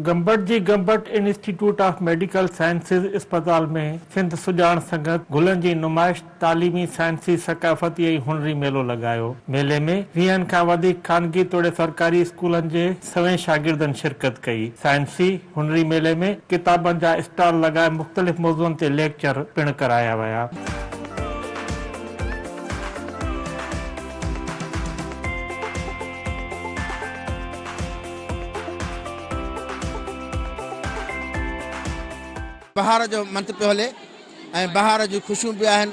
गंबट जी Gambat institute of medical sciences अस्पताल में सिंध सुजान संगत गुलन जी नुमाइश तालीमी साइंसी सकाफती ऐं हुनरी मेलो लगायो। मेले में 20 खां वधीक खानगी तोड़े सरकारी स्कूलन जे 100 शागिर्दनि शिरकत कई। साइंसी हुनरी मेले में किताबन जा स्टॉल लगाए मुख्तलिफ मौज़ूअनि ते लेक्चर पिण कराया विया। बहार जो मंत पे हले ऐं बहार जो खुशियों भी आहिनि।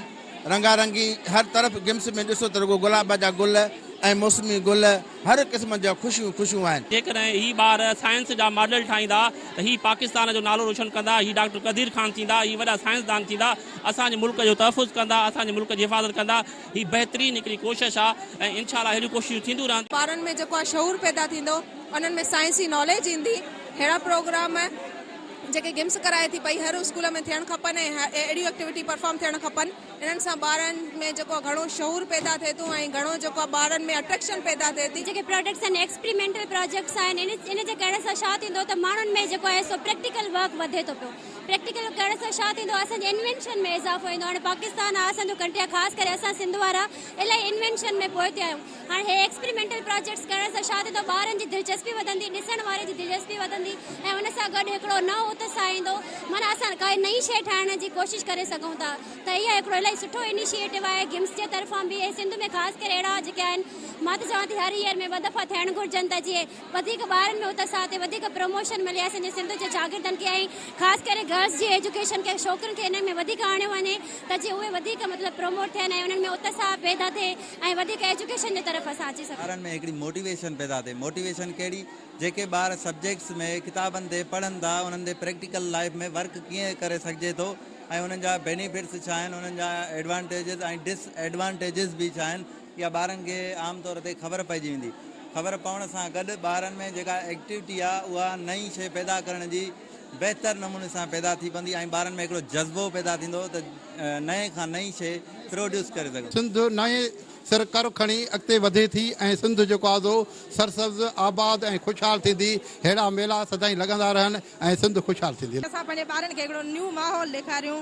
रंगारंगी हर तरफ़ गिम्स में ॾिसो त रुगो गुलाब जा गुल ऐं मौसमी गुल हर क़िस्म जा खुशियूं आहिनि। जेकॾहिं ही ॿार साइंस जा मॉडल ठाहींदा त ही पाकिस्तान जो नालो रोशन कंदा, ही डॉक्टर कदीर खान थींदा, ही वॾा साइंसदान थींदा, असांजे मुल्क जो तहफ़ुज़ कंदा, असांजे मुल्क जी हिफ़ाज़त कंदा। ही बहितरीन हिकिड़ी कोशिश आहे ऐं इंशाअल्लाह अहिड़ियूं कोशिशूं थींदियूं रहंदियूं। ॿारनि में जेको आहे शऊर पैदा थींदो, उन्हनि में साइंसी नॉलेज ईंदी। अहिड़ा प्रोग्राम जेके गेम्स कराए थी पई हर स्कूल में थियणु खपनि ऐं अहिड़ियूं एक्टिविटी परफॉर्म थियणु खपनि। इन्हनि सां ॿारनि में जेको घणो शऊर पैदा थिए थो ऐं घणो जेको ॿारनि में अट्रैक्शन पैदा थिए थी। जेके प्रोडक्ट्स आहिनि एक्सपेरिमेंटल प्रोजेक्ट्स आहिनि, इन जे करण सां छा थींदो त माण्हुनि में जेको आहे सो प्रैक्टिकल वर्क वधे थो पियो। प्रैक्टिकल करण सां छा थींदो, असांजे इन्वेंशन में इज़ाफ़ो ईंदो। हाणे पाकिस्तान आहे असांजो कंट्री आहे, ख़ासि करे असां सिंध वारा इलाही इन्वेंशन में पोइते आहियूं। हाणे हे एक्सपेरिमेंटल प्रोजेक्ट्स करण सां छा थींदो, ॿारनि जी दिलचस्पी वधंदी, ॾिसण वारे जी दिलचस्पी वधंदी ऐं हुन सां गॾु हिकिड़ो नओं उत्साह ईंदो। माना असां काई नई शइ ठाहिण जी कोशिशि करे सघूं था। त इहा हिकिड़ो इलाही सुठो इनिशिएटिव आहे गिम्स जे तरफ़ां बि ऐं सिंध में ख़ासि करे अहिड़ा जेके आहिनि। मां त चवां थी हर ईयर में ॿ दफ़ा थियणु घुरिजनि त जीअं वधीक ॿारनि में उत्साह थिए, वधीक प्रमोशन मिले असांजे सिंध जे शागिर्दनि खे ऐं ख़ासि करे गर्ल्स जी एजुकेशन खे छोकिरियुनि खे हिन में वधीक आणियो वञे त जीअं उहे वधीक मतिलबु प्रमोट थियनि ऐं उन्हनि में उत्साह पैदा थिए ऐं वधीक एजुकेशन जे तरफ़ असां अची सघूं। ॿारनि में हिकिड़ी मोटिवेशन पैदा थिए। मोटिवेशन कहिड़ी, जेके ॿार सब्जेक्ट्स में किताबनि ते पढ़नि था उन्हनि ते प्रैक्टिकल लाइफ में वर्क कीअं करे सघिजे थो ऐं उन्हनि जा बेनिफिट्स छा आहिनि, उन्हनि जा एडवांटेजिस ऐं डिसएडवांटेजिस बि छा आहिनि, इहा ॿारनि खे आम तौर ते ख़बर पइजी वेंदी। ख़बर पवण सां गॾु ॿारनि में जेका एक्टिविटी आहे उहा नई शइ पैदा करण जी बहितर नमूने सां पैदा थी पवंदी ऐं ॿारनि में हिकिड़ो जज़्बो पैदा थींदो त नए खां नई शइ प्रोड्यूस करे सघो। सिंध नए सरकार खणी अॻिते वधे थी ऐं सिंध जेको आहे सो सरसब्ज़ आबाद ऐं ख़ुशहाल थींदी। अहिड़ा मेला सदाईं लॻंदा रहनि ऐं सिंध ख़ुशहाल थींदी। असां पंहिंजे ॿारनि खे हिकिड़ो न्यू माहौल ॾेखारियूं,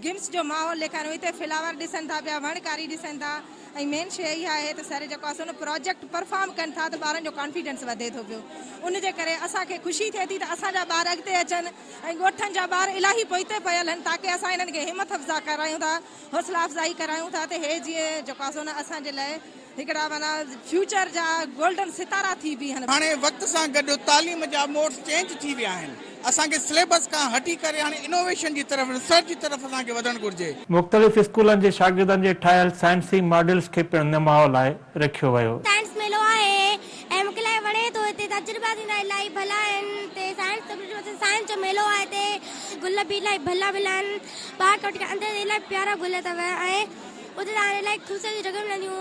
गिम्स जो माहौल ॾेखारियूं। हिते फ्लावर ॾिसनि था पिया, वणकारी ॾिसनि था ऐं मेन शइ इहा आहे त सर जेको आहे प्रोजेक्ट परफॉर्म कनि था त ॿारनि जो कॉन्फिडेंस वधे थो पियो। उनजे करे असांखे ख़ुशी थिए थी त असांजा ॿार अॻिते अचनि ऐं ॻोठनि जा ॿार इलाही पोइते पयल आहिनि ताकी असां इन्हनि खे हिमत अफ़ज़ा करायूं था, हौसला अफ़ज़ाई करायूं था त हे जीअं जेको आहे असांजे लाइ हिकिड़ा माना फ्यूचर जा गोल्डन सितारा थी बीहनि। हाणे वक़्त सां गॾु तालीम जा मोड्स चेंज थी विया आहिनि। असांखे सिलेबस खां हटी करे हाणे इनोवेशन जी तरफ़, रिसर्च जी तरफ़ असांखे वधणु घुरिजे। मुख़्तलिफ़ स्कूलनि जे शागिर्दनि जे ठाहियल साइंसी मॉडल्स खे पिण निमाओ लाइ रखियो वियो। साइंस मेलो आहे ऐं मूंखे इलाही वणे थो। हिते तजुर्बा थींदा इलाही भला आहिनि। हिते साइंस जो मेलो आहे, हिते गुल बि इलाही भला आहिनि। ॿाहिरि खां अंदरि इलाही प्यारा गुल अथव ऐं उते तव्हां इलाही ख़ूबसूरत जॻह मिलंदियूं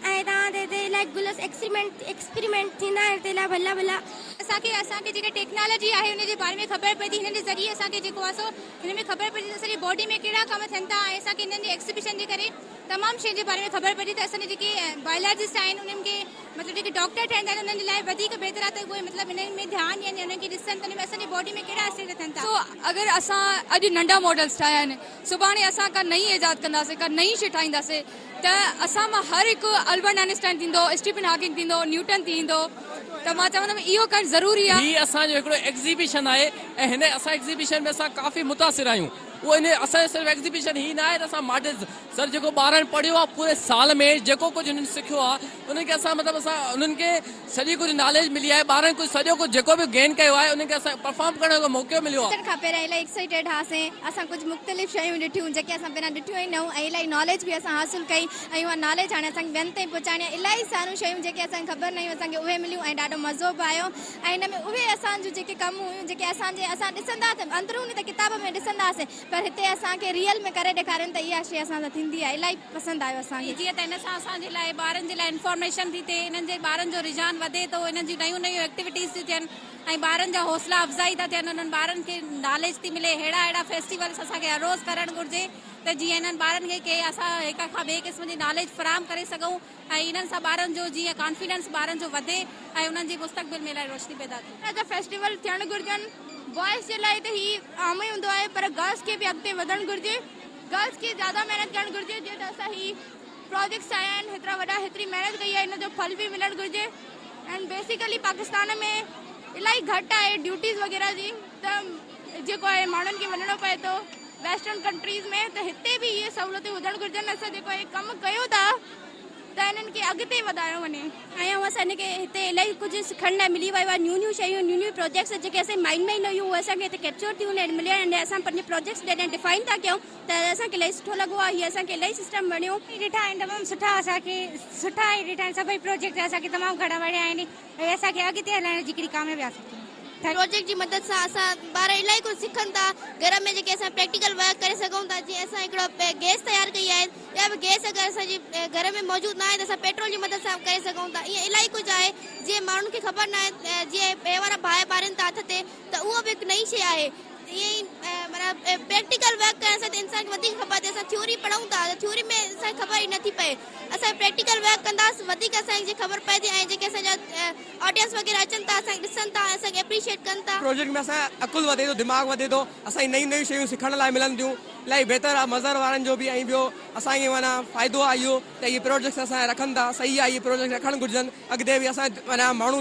ऐं तव्हां हिते इलाही गुल एक्सपेरिमेंट थींदा आहिनि हिते इलाही भला। असांखे जेके टेक्नोलॉजी आहे हुनजे बारे में ख़बर पए थी। हिन जे ज़रिए असांखे जेको आहे सो हिन में ख़बर पए थी त असांजी बॉडी में कहिड़ा कम थियनि था ऐं असांखे हिननि जे एक्ज़िबिशन जे करे तमामु शइ जे बारे में ख़बर पए थी त असांजे जेके बायोलॉजिस्ट आहिनि उन्हनि खे मतिलबु जेके डॉक्टर ठहंदा आहिनि उन्हनि जे लाइ वधीक बहितर आहे त उहे मतिलबु हिननि में ध्यानु ॾियनि, हुननि खे ॾिसनि त हिन में असांजी बॉडी में कहिड़ा असर थियनि था। सो अगरि असां अॼु नंढा मॉडल्स ठाहिया आहिनि, सुभाणे असां का नई ईजाद कंदासीं, का नई शइ ठाहींदासीं त असां मां हर हिकु अल्बर्ट आइंस्टाइन थींदो, स्टीफन हॉकिंग थींदो, न्यूटन थींदो। त मां चवंदमि इहो करणु ज़रूरी आहे। ही असांजो हिकिड़ो एग्ज़िबिशन आहे ऐं हिन असां एग्ज़िबिशन में असां काफ़ी मुतासिर आहियूं। उहो इन असांजो सिर्फ़ु एग्ज़िबिशन ही न आहे त असां मॉडल्स सर जेको ॿारनि पढ़ियो आहे पूरे साल में जेको कुझु हुननि सिखियो आहे उन्हनि खे असां मतिलबु असां उन्हनि खे सॼी कुझु नॉलेज मिली आहे। ॿारनि कुझु सॼो कुझु जेको बि गेन कयो आहे उन्हनि खे असां परफॉर्म करण जो मौक़ो मिलियो आहे। खां पहिरियों इलाही एक्साइटेड हुआसीं। असां कुझु मुख़्तलिफ़ शयूं ॾिठियूं जेके असां पहिरियों ॾिठियूं ई न हुयूं ऐं इलाही नॉलेज बि असां हासिलु कई ऐं उहा नॉलेज हाणे असांखे ॿियनि ताईं पहुचाइणी आहे। इलाही सारियूं शयूं जेके असांखे ख़बर न हुयूं असांखे उहे मिलियूं ऐं ॾाढो मज़ो बि आयो ऐं हिन में उहे असांजूं जेके कम हुयूं जेके असां ॾिसंदा अंदरूनी त किताब में ॾिसंदासीं पर हिते असांखे रियल में करे ॾेखारनि त इहा शइ असां सां थींदी आहे। इलाही पसंदि आयो असांखे। जीअं त हिन सां असांजे लाइ ॿारनि जे लाइ इंफॉर्मेशन थी थिए, हिननि जे ॿारनि जो रुझान वधे थो, हिननि जी नयूं एक्टिविटीज़ थी थियनि ऐं ॿारनि जा हौसला अफ़ज़ाई था थियनि, उन्हनि ॿारनि खे नॉलेज थी मिले। अहिड़ा फेस्टिवल्स असांखे हर रोज़ करणु घुरिजे त जीअं हिननि ॿारनि खे के असां हिक खां ॿिए क़िस्म जी नॉलेज फराहम करे सघूं ऐं इन्हनि सां ॿारनि जो जीअं कॉन्फिडेंस ॿारनि जो वधे ऐं उन्हनि जी मुस्तक़बिल में इलाही रोशनी पैदा थिए। फेस्टिवल थियणु घुरिजनि बॉयज़ जे लाइ त ही आम ई हूंदो आहे, पर गर्ल्स खे बि अॻिते वधणु घुरिजे, गर्ल्स खे ज़्यादा महिनत करणु घुरिजे। जीअं त असां ही प्रोजेक्ट्स आया आहिनि, हेतिरा वॾा, हेतिरी महिनत कई आहे, हिन जो फल बि मिलणु घुरिजे। एंड बेसिकली पाकिस्तान में इलाही घटि आहे ड्यूटीज़ वग़ैरह जी, त जेको आहे माण्हुनि खे वञिणो पए थो वेस्टर्न कंट्रीज़ में, त हिते बि इहे सहूलियतूं हुजणु घुरिजनि। असां जेको आहे कमु कयूं था त हिननि खे अॻिते वधायो वञे। ऐं असांखे हिते इलाही कुझु सिखण लाइ मिली वियो आहे, न्यू शयूं, न्यू प्रोजेक्ट्स जेके असांजे माइंड में ई न हुयूं उहे असांखे हिते कैप्चर थियूं मिलिया आहिनि। असां पंहिंजे प्रोजेक्ट्स जॾहिं डिफाइन था कयूं त असांखे इलाही सुठो लॻो आहे। हीअ असांखे इलाही सिस्टम वणियो, ॾिठा आहिनि तमामु सुठा, असांखे सुठा ई ॾिठा आहिनि सभई प्रोजेक्ट, असांखे तमामु घणा वणिया आहिनि ऐं असांखे अॻिते हलाइण जी हिकिड़ी कामयाबी प्रोजेक्ट जी मदद सां असां ॿार इलाही कुझु सिखनि था। घर में जेके असां प्रैक्टिकल वर्क करे सघूं था, जीअं असां हिकिड़ो गैस तयारु कई आहे, या बि गैस अगरि असांजे घर में मौजूदु न आहे त असां पेट्रोल जी मदद सां करे सघूं था। ईअं इलाही कुझु आहे जीअं माण्हुनि खे ख़बर न आहे, जीअं ॿिए वारा बाहि ॿारनि था हथ ते, त उहो बि हिकु नई शइ आहे। ईअं ई माना प्रैक्टिकल वर्क करण सां त इंसान खे वधीक ख़बर अचे। असां थ्योरी पढ़ूं था त थ्योरी में असांखे ख़बर ई नथी पए, असां प्रैक्टिकल वर्क कंदासीं वधीक असांखे ख़बर पए थी। ऐं जेके असांजा ऑडियंस वग़ैरह अचनि था, असांखे ॾिसनि था, असांखे एप्रिशिएट कनि था। प्रोजेक्ट में असांजो अकुल वधे थो, दिमाग़ वधे थो, असांजी नयूं शयूं सिखण लाइ मिलनि थियूं, इलाही बहितर आहे मज़र वारनि जो बि। ऐं ॿियो असांखे माना फ़ाइदो आहे इहो त इहे प्रोजेक्ट्स असां रखनि था, सही आहे, इहे प्रोजेक्ट रखणु घुरिजनि। अॻिते बि असां माना माण्हू